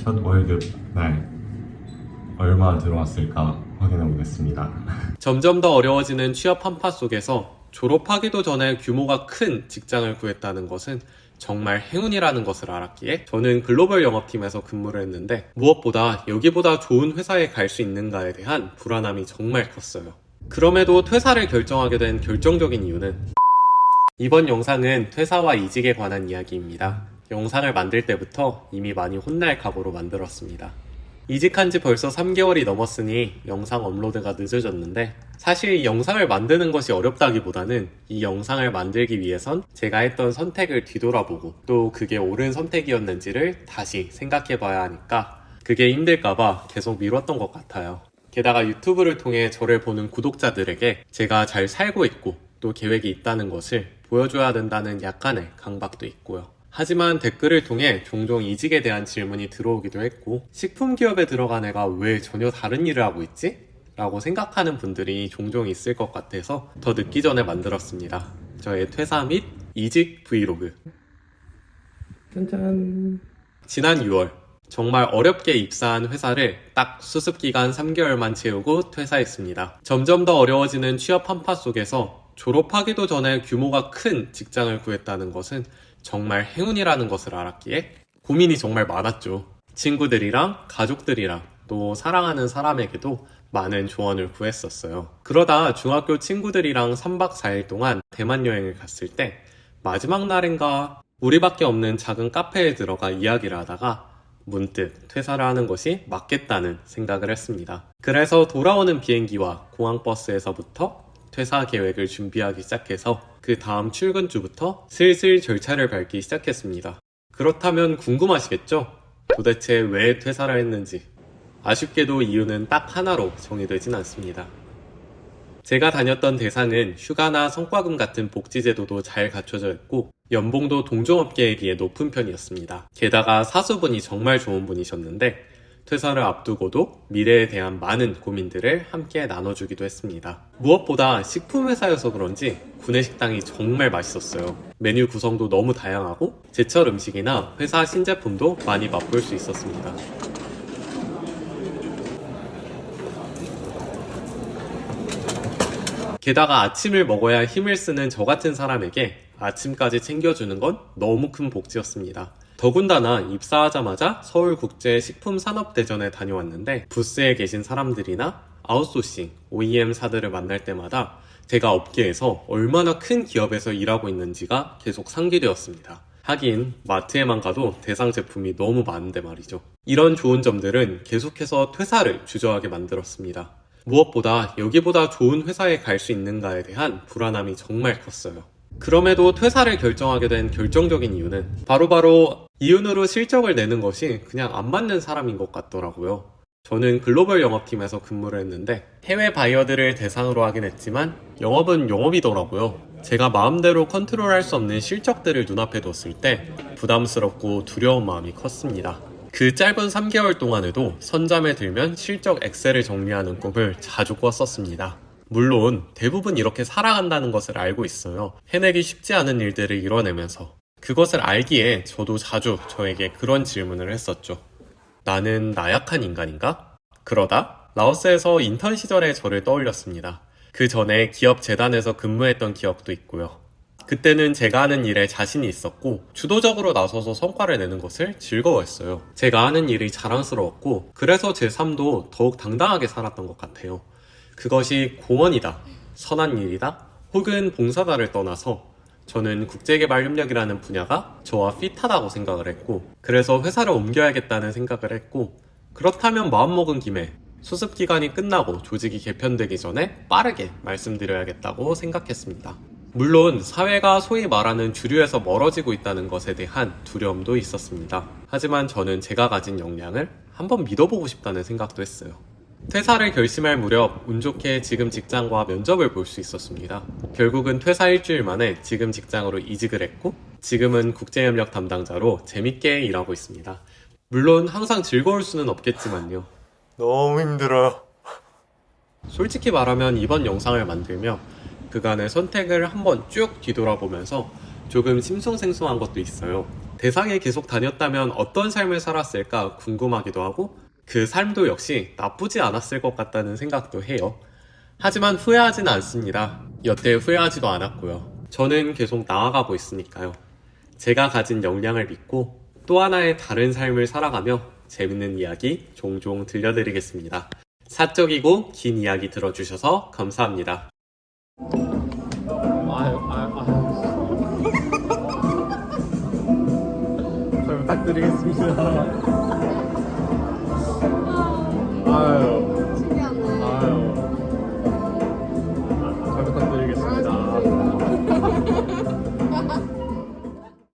첫 월급 날 얼마 들어왔을까 확인해 보겠습니다. 점점 더 어려워지는 취업 한파 속에서 졸업하기도 전에 규모가 큰 직장을 구했다는 것은 정말 행운이라는 것을 알았기에 저는 글로벌 영업팀에서 근무를 했는데 무엇보다 여기보다 좋은 회사에 갈 수 있는가에 대한 불안함이 정말 컸어요. 그럼에도 퇴사를 결정하게 된 결정적인 이유는 이번 영상은 퇴사와 이직에 관한 이야기입니다. 영상을 만들 때부터 이미 많이 혼날 각오로 만들었습니다. 이직한 지 벌써 3개월이 넘었으니 영상 업로드가 늦어졌는데 사실 이 영상을 만드는 것이 어렵다기보다는 이 영상을 만들기 위해선 제가 했던 선택을 뒤돌아보고 또 그게 옳은 선택이었는지를 다시 생각해봐야 하니까 그게 힘들까봐 계속 미뤘던 것 같아요. 게다가 유튜브를 통해 저를 보는 구독자들에게 제가 잘 살고 있고 또 계획이 있다는 것을 보여줘야 된다는 약간의 강박도 있고요. 하지만 댓글을 통해 종종 이직에 대한 질문이 들어오기도 했고 식품기업에 들어간 애가 왜 전혀 다른 일을 하고 있지? 라고 생각하는 분들이 종종 있을 것 같아서 더 늦기 전에 만들었습니다. 저의 퇴사 및 이직 브이로그. 짠짠. 지난 6월 정말 어렵게 입사한 회사를 딱 수습기간 3개월만 채우고 퇴사했습니다. 점점 더 어려워지는 취업 한파 속에서 졸업하기도 전에 규모가 큰 직장을 구했다는 것은 정말 행운이라는 것을 알았기에 고민이 정말 많았죠. 친구들이랑 가족들이랑 또 사랑하는 사람에게도 많은 조언을 구했었어요. 그러다 중학교 친구들이랑 3박 4일 동안 대만 여행을 갔을 때 마지막 날인가 우리밖에 없는 작은 카페에 들어가 이야기를 하다가 문득 퇴사를 하는 것이 맞겠다는 생각을 했습니다. 그래서 돌아오는 비행기와 공항버스에서부터 퇴사 계획을 준비하기 시작해서 그 다음 출근주부터 슬슬 절차를 밟기 시작했습니다. 그렇다면 궁금하시겠죠? 도대체 왜 퇴사를 했는지. 아쉽게도 이유는 딱 하나로 정의되진 않습니다. 제가 다녔던 대상은 휴가나 성과금 같은 복지제도도 잘 갖춰져 있고 연봉도 동종업계에 비해 높은 편이었습니다. 게다가 사수분이 정말 좋은 분이셨는데 퇴사를 앞두고도 미래에 대한 많은 고민들을 함께 나눠주기도 했습니다. 무엇보다 식품회사여서 그런지 구내식당이 정말 맛있었어요. 메뉴 구성도 너무 다양하고 제철 음식이나 회사 신제품도 많이 맛볼 수 있었습니다. 게다가 아침을 먹어야 힘을 쓰는 저 같은 사람에게 아침까지 챙겨주는 건 너무 큰 복지였습니다. 더군다나 입사하자마자 서울국제식품산업대전에 다녀왔는데 부스에 계신 사람들이나 아웃소싱, OEM사들을 만날 때마다 제가 업계에서 얼마나 큰 기업에서 일하고 있는지가 계속 상기되었습니다. 하긴 마트에만 가도 대상 제품이 너무 많은데 말이죠. 이런 좋은 점들은 계속해서 퇴사를 주저하게 만들었습니다. 무엇보다 여기보다 좋은 회사에 갈 수 있는가에 대한 불안함이 정말 컸어요. 그럼에도 퇴사를 결정하게 된 결정적인 이유는 바로 이윤으로 실적을 내는 것이 그냥 안 맞는 사람인 것 같더라고요. 저는 글로벌 영업팀에서 근무를 했는데 해외 바이어들을 대상으로 하긴 했지만 영업은 영업이더라고요. 제가 마음대로 컨트롤할 수 없는 실적들을 눈앞에 뒀을 때 부담스럽고 두려운 마음이 컸습니다. 그 짧은 3개월 동안에도 선잠에 들면 실적 엑셀을 정리하는 꿈을 자주 꿨었습니다. 물론 대부분 이렇게 살아간다는 것을 알고 있어요. 해내기 쉽지 않은 일들을 이뤄내면서 그것을 알기에 저도 자주 저에게 그런 질문을 했었죠. 나는 나약한 인간인가? 그러다 라오스에서 인턴 시절의 저를 떠올렸습니다. 그 전에 기업 재단에서 근무했던 기억도 있고요. 그때는 제가 하는 일에 자신이 있었고 주도적으로 나서서 성과를 내는 것을 즐거워했어요. 제가 하는 일이 자랑스러웠고 그래서 제 삶도 더욱 당당하게 살았던 것 같아요. 그것이 공헌이다, 선한 일이다, 혹은 봉사다를 떠나서 저는 국제개발협력이라는 분야가 저와 핏하다고 생각을 했고 그래서 회사를 옮겨야겠다는 생각을 했고 그렇다면 마음먹은 김에 수습기간이 끝나고 조직이 개편되기 전에 빠르게 말씀드려야겠다고 생각했습니다. 물론 사회가 소위 말하는 주류에서 멀어지고 있다는 것에 대한 두려움도 있었습니다. 하지만 저는 제가 가진 역량을 한번 믿어보고 싶다는 생각도 했어요. 퇴사를 결심할 무렵 운 좋게 지금 직장과 면접을 볼 수 있었습니다. 결국은 퇴사 일주일 만에 지금 직장으로 이직을 했고 지금은 국제협력 담당자로 재밌게 일하고 있습니다. 물론 항상 즐거울 수는 없겠지만요. 너무 힘들어요. 솔직히 말하면 이번 영상을 만들며 그간의 선택을 한번 쭉 뒤돌아보면서 조금 심쿵생숭한 것도 있어요. 대상에 계속 다녔다면 어떤 삶을 살았을까 궁금하기도 하고 그 삶도 역시 나쁘지 않았을 것 같다는 생각도 해요. 하지만 후회하지는 않습니다. 여태 후회하지도 않았고요. 저는 계속 나아가고 있으니까요. 제가 가진 역량을 믿고 또 하나의 다른 삶을 살아가며 재밌는 이야기 종종 들려드리겠습니다. 사적이고 긴 이야기 들어주셔서 감사합니다. 잘 부탁드리겠습니다.